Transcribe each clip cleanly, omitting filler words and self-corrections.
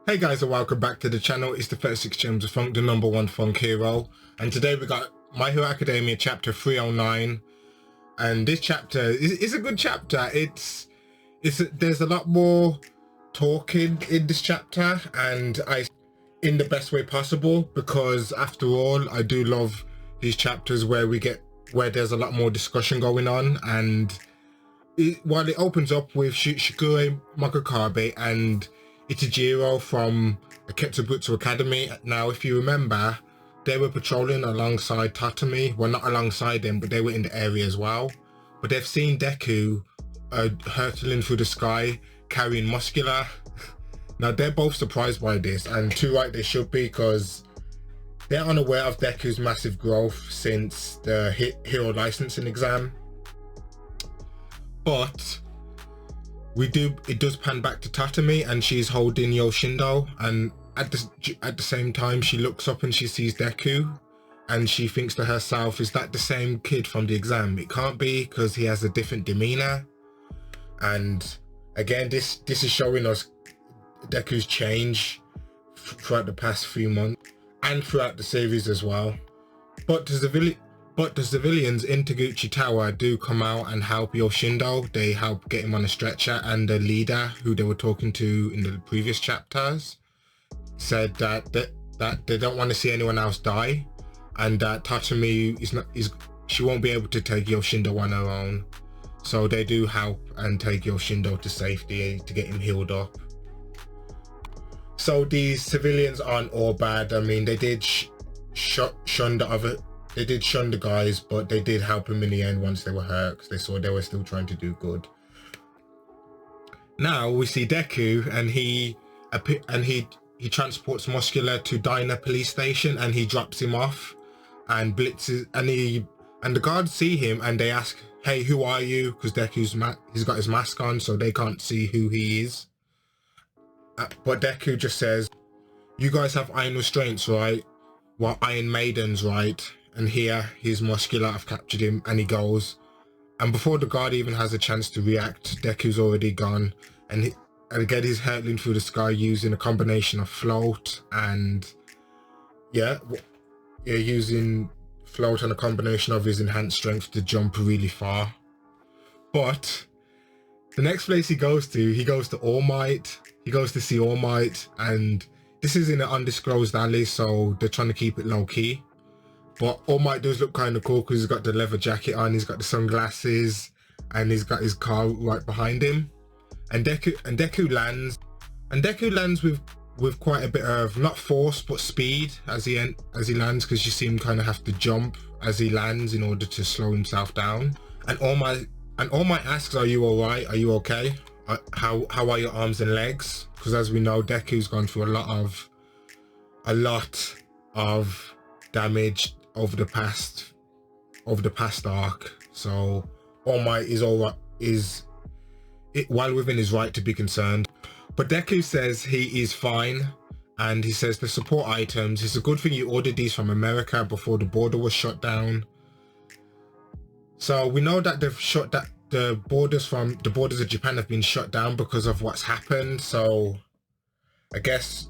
Hey guys, and welcome back to the channel. It's the 36 Gems of Funk, the #1 funk hero, and today we got My Hero Academia chapter 309. And this chapter is a good chapter. There's a lot more talking in this chapter, and I in the best way possible, because after all, I do love these chapters where there's a lot more discussion going on. And while it opens up with Shigure Magakabe and Ichijiro from Aketsubutsu Academy. Now, if you remember, they were patrolling alongside Tatami. Well, not alongside them, but they were in the area as well. But they've seen Deku hurtling through the sky, carrying Muscular. Now, they're both surprised by this, and too right they should be, because they're unaware of Deku's massive growth since the hero licensing exam. But it does pan back to Tatami, and she's holding Yoshindo, and at the same time she looks up and she sees Deku, and she thinks to herself, is that the same kid from the exam? It can't be, because he has a different demeanor. And again, this is showing us Deku's change throughout the past few months and throughout the series as well. But the civilians in Taguchi Tower do come out and help Yoshindo. They help get him on a stretcher, and the leader, who they were talking to in the previous chapters, said that they don't want to see anyone else die, and that Tatami she won't be able to take Yoshindo on her own. So they do help and take Yoshindo to safety to get him healed up. So these civilians aren't all bad. I mean, they did shun the guys, but they did help him in the end once they were hurt, because they saw they were still trying to do good. Now we see Deku, and he transports Muscular to Diner police station, and he drops him off and blitzes, and the guards see him and they ask, hey, who are you? Because he's got his mask on, so they can't see who he is. But Deku just says, you guys have iron restraints, right? Well, Iron Maidens, right? And here, he's Muscular, I've captured him, and he goes. And before the guard even has a chance to react, Deku's already gone. And again, he's hurtling through the sky using a combination of float and, using float and a combination of his enhanced strength to jump really far. But the next place he goes to All Might. He goes to see All Might, and this is in an undisclosed alley, so they're trying to keep it low key. But All Might does look kind of cool, because he's got the leather jacket on, he's got the sunglasses, and he's got his car right behind him. And Deku lands with quite a bit of, not force, but speed as he lands, because you see him kind of have to jump as he lands in order to slow himself down. And All Might asks, are you all right? Are you okay? How are your arms and legs? Because as we know, Deku's gone through a lot of damage over the past arc. So All Might is well within his right to be concerned. But Deku says he is fine, and he says the support items, it's a good thing you ordered these from America before the border was shut down. So we know that they've shut that the borders of Japan have been shut down because of what's happened. So I guess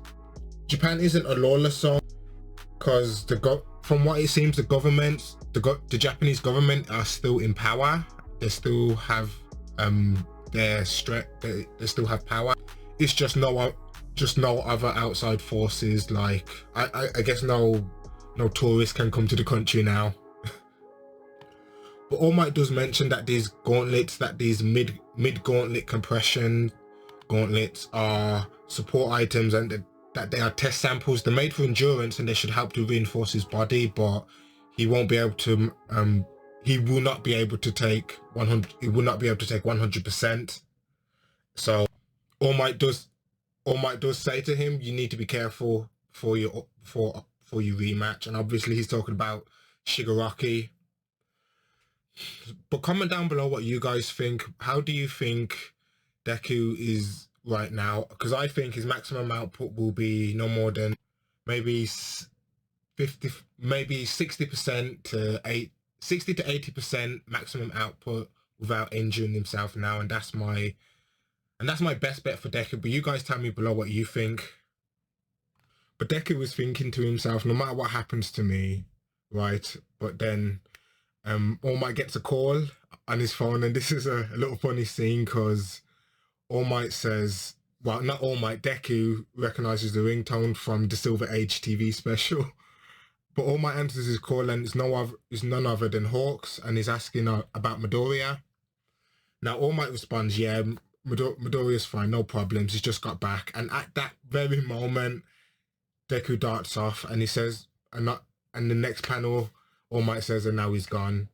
Japan isn't a lawless zone, because from what it seems, the Japanese government are still in power. They still have their strength. They still have power. It's just no other outside forces. Like I guess no tourists can come to the country now. But All Might does mention that these gauntlets, these mid gauntlet compression gauntlets, are support items, and that they are test samples. They're made for endurance, and they should help to reinforce his body, but he won't be able to he will not be able to take 100%. So All Might does say to him, you need to be careful for your rematch. And obviously he's talking about Shigaraki. But comment down below what you guys think. How do you think Deku is right now? Because I think his maximum output will be no more than maybe 60% to 80% maximum output without injuring himself now, and that's my best bet for Deku. But you guys tell me below what you think. But Deku was thinking to himself, no matter what happens to me, right? But then All Might gets a call on his phone, and this is a little funny scene because All Might says, well, not All Might, Deku recognizes the ringtone from the Silver Age TV special. But All Might answers his call, and it's none other than Hawks, and he's asking about Midoriya. Now, All Might responds, yeah, Midoriya's fine, no problems, he's just got back. And at that very moment, Deku darts off, and he says, and the next panel, All Might says, and now he's gone.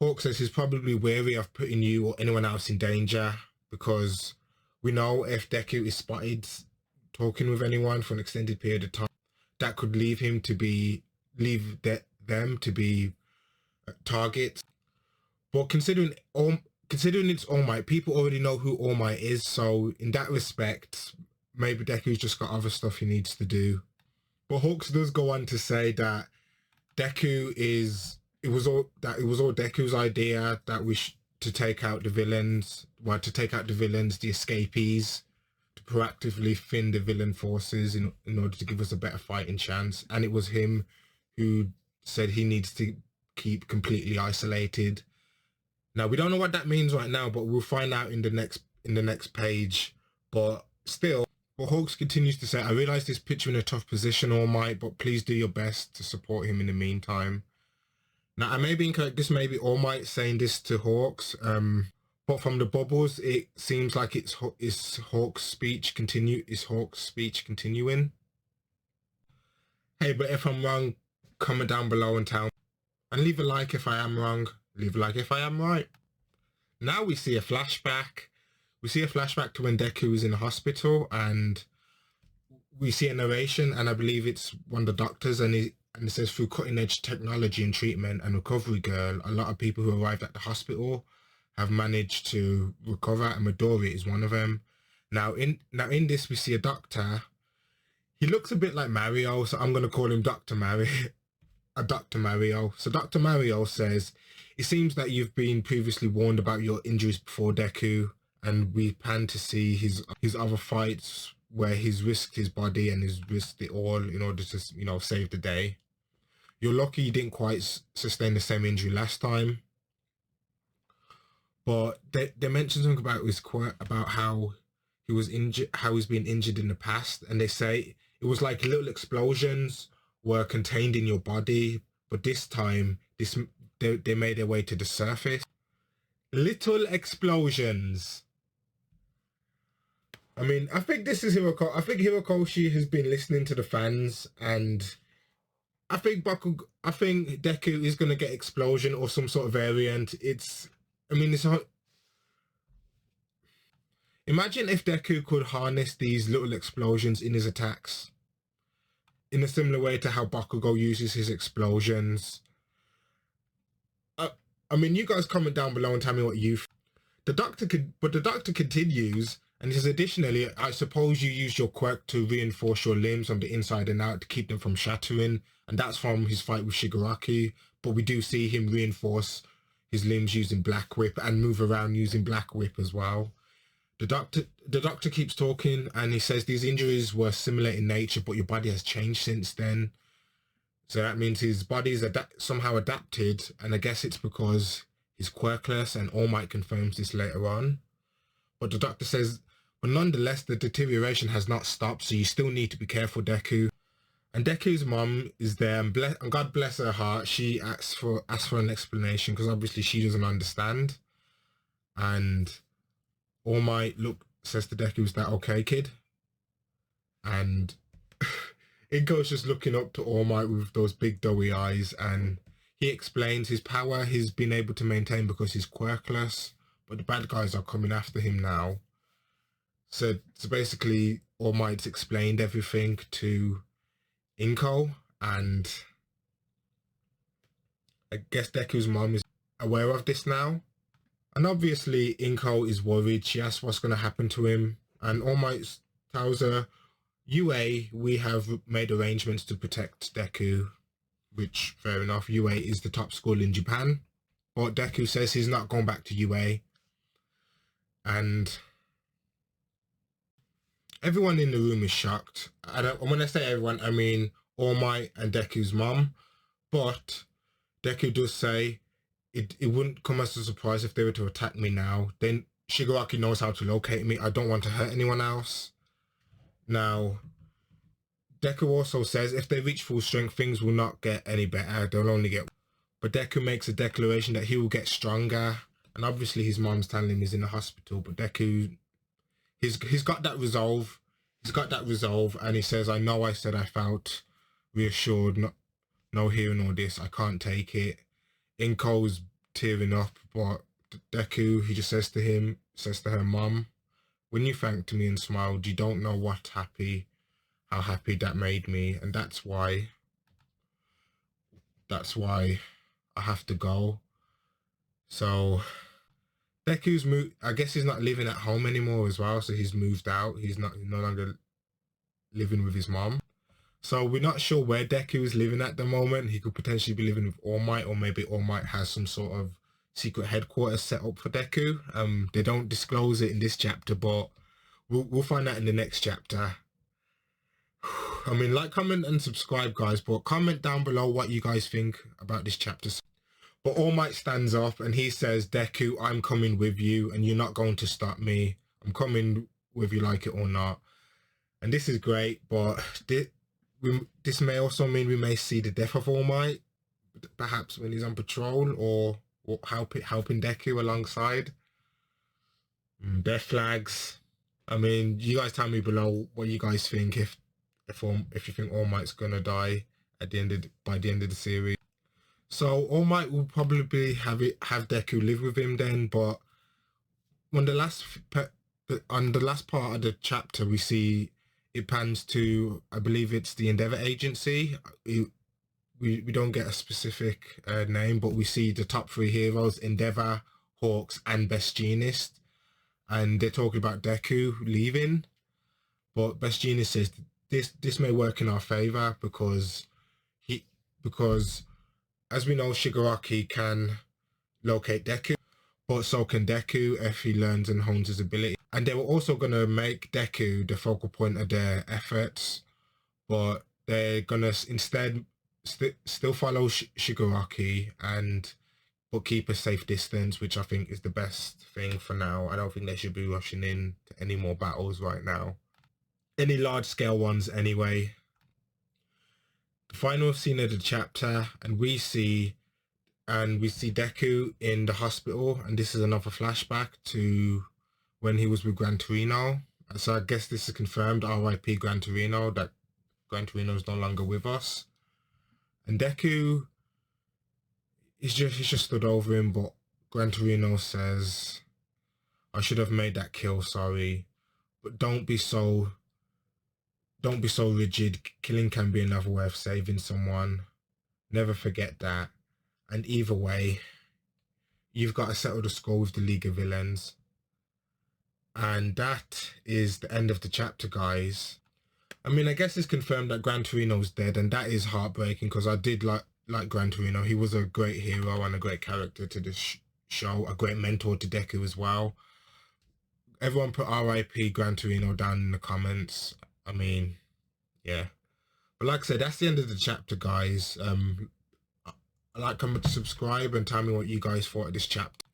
Hawk says he's probably wary of putting you or anyone else in danger because we know if Deku is spotted talking with anyone for an extended period of time, that could leave them to be targets. But considering it's All Might, people already know who All Might is, so in that respect, maybe Deku's just got other stuff he needs to do. But Hawks does go on to say that it was all Deku's idea that to take out the villains, the escapees, to proactively thin the villain forces in order to give us a better fighting chance. And it was him who said he needs to keep completely isolated. Now we don't know what that means right now, but we'll find out in the next page. But still, Hawks continues to say, I realize this puts you in a tough position, All Might, but please do your best to support him in the meantime. Now, I may be incorrect. This may be All Might saying this to Hawks, but from the bubbles, it seems like it's Hawks' speech continuing. Hey, but if I'm wrong, comment down below and tell me. And leave a like if I am wrong. Leave a like if I am right. Now we see a flashback. We see a flashback to when Deku is in the hospital, and we see a narration, and I believe it's one of the doctors, and it says, through cutting-edge technology and treatment and recovery girl, a lot of people who arrived at the hospital have managed to recover, and Midoriya is one of them. Now in this, we see a doctor. He looks a bit like Mario, so I'm going to call him Dr. Mario. Dr. Mario. So Dr. Mario says, it seems that you've been previously warned about your injuries before, Deku, and we plan to see his other fights where he's risked his body and he's risked it all in order to, save the day. You're lucky you didn't quite sustain the same injury last time. But they mentioned something about how he was injured, how he's been injured in the past, and they say it was like little explosions were contained in your body, but this time they made their way to the surface. Little explosions. I mean, I think this is Hiroko. I think Hirokoshi has been listening to the fans, and I think Deku is gonna get explosion or some sort of variant. Imagine if Deku could harness these little explosions in his attacks, in a similar way to how Bakugo uses his explosions. I mean, you guys comment down below and tell me what you think. The doctor continues, and he says, additionally, I suppose you use your quirk to reinforce your limbs from the inside and out to keep them from shattering, and that's from his fight with Shigaraki. But we do see him reinforce his limbs using Black Whip and move around using Black Whip as well. The doctor keeps talking, and he says these injuries were similar in nature, but your body has changed since then. So that means his body is somehow adapted, and I guess it's because he's quirkless, and All Might confirms this later on. But the doctor says, but nonetheless, the deterioration has not stopped, so you still need to be careful, Deku. And Deku's mom is there, and God bless her heart, she asks for an explanation, because obviously she doesn't understand. And All Might says to Deku, is that okay, kid? And Inko's just looking up to All Might with those big doughy eyes, and he explains his power he's been able to maintain because he's quirkless, but the bad guys are coming after him now. So basically, All Might's explained everything to Inko, and I guess Deku's mom is aware of this now. And obviously, Inko is worried. She asks what's going to happen to him, and All Might tells her, UA, we have made arrangements to protect Deku, which, fair enough, UA is the top school in Japan. But Deku says he's not going back to UA. And everyone in the room is shocked. When I say everyone, I mean All Might and Deku's mom. But Deku does say it wouldn't come as a surprise if they were to attack me now. Then Shigaraki knows how to locate me. I don't want to hurt anyone else. Now, Deku also says if they reach full strength, things will not get any better. They'll only get... But Deku makes a declaration that he will get stronger. And obviously his mom's telling him he's in the hospital. But Deku, he's got that resolve. He's got that resolve. And he says, I know I said I felt reassured. No hearing all this. I can't take it. Inko's tearing up. But Deku, he just says to her, Mom, when you thanked me and smiled, you don't know how happy that made me, and that's why I have to go. So Deku's moved. I guess he's not living at home anymore as well, so he's moved out. He's no longer living with his mom. So we're not sure where Deku is living at the moment. He could potentially be living with All Might, or maybe All Might has some sort of secret headquarters set up for Deku. They don't disclose it in this chapter, but we'll find out in the next chapter. I mean, like, comment and subscribe, guys, but comment down below what you guys think about this chapter. But All Might stands up and he says, Deku, I'm coming with you and you're not going to stop me. I'm coming with you like it or not. And this is great, but this may also mean we may see the death of All Might, perhaps when he's on patrol, or helping Deku alongside. Death flags. I mean, you guys tell me below what you guys think, if you think All Might's gonna die by the end of the series. So All Might will probably have Deku live with him then, but on the last part of the chapter, we see it pans to, I believe it's the Endeavor Agency. We don't get a specific name, but we see the top 3 heroes: Endeavor, Hawks, and Best Jeanist, and they're talking about Deku leaving. But Best Jeanist says this may work in our favor because as we know, Shigaraki can locate Deku, but so can Deku if he learns and hones his ability. And they were also going to make Deku the focal point of their efforts, but they're going to instead still follow Shigaraki but keep a safe distance, which I think is the best thing for now. I don't think they should be rushing in to any more battles right now. Any large scale ones anyway. The final scene of the chapter, and we see Deku in the hospital, and this is another flashback to when he was with Gran Torino. So I guess this is confirmed, R.I.P. Gran Torino, that Gran Torino is no longer with us. And Deku, he's just stood over him, but Gran Torino says, I should have made that kill, sorry, but don't be so rigid. Killing can be another way of saving someone. Never forget that. And either way, you've got to settle the score with the League of Villains. And that is the end of the chapter, guys. I mean, I guess it's confirmed that Gran Torino's dead, and that is heartbreaking because I did like Gran Torino. He was a great hero and a great character to this show, a great mentor to Deku as well. Everyone put R.I.P. Gran Torino down in the comments. I mean, yeah. But like I said, that's the end of the chapter, guys. Like, comment, subscribe, and tell me what you guys thought of this chapter.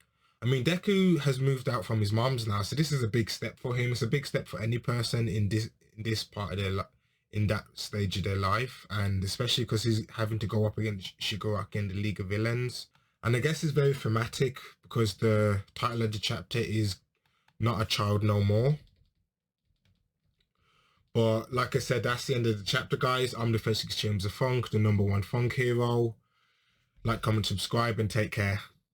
I mean, Deku has moved out from his mom's now, so this is a big step for him. It's a big step for any person in this part of their life, in that stage of their life, and especially because he's having to go up against Shigaraki and the League of Villains. And I guess it's very thematic because the title of the chapter is Not a Child No More. But like I said, that's the end of the chapter, guys. I'm the 36 James of Funk, the #1 Funk hero. Like, comment, subscribe, and take care.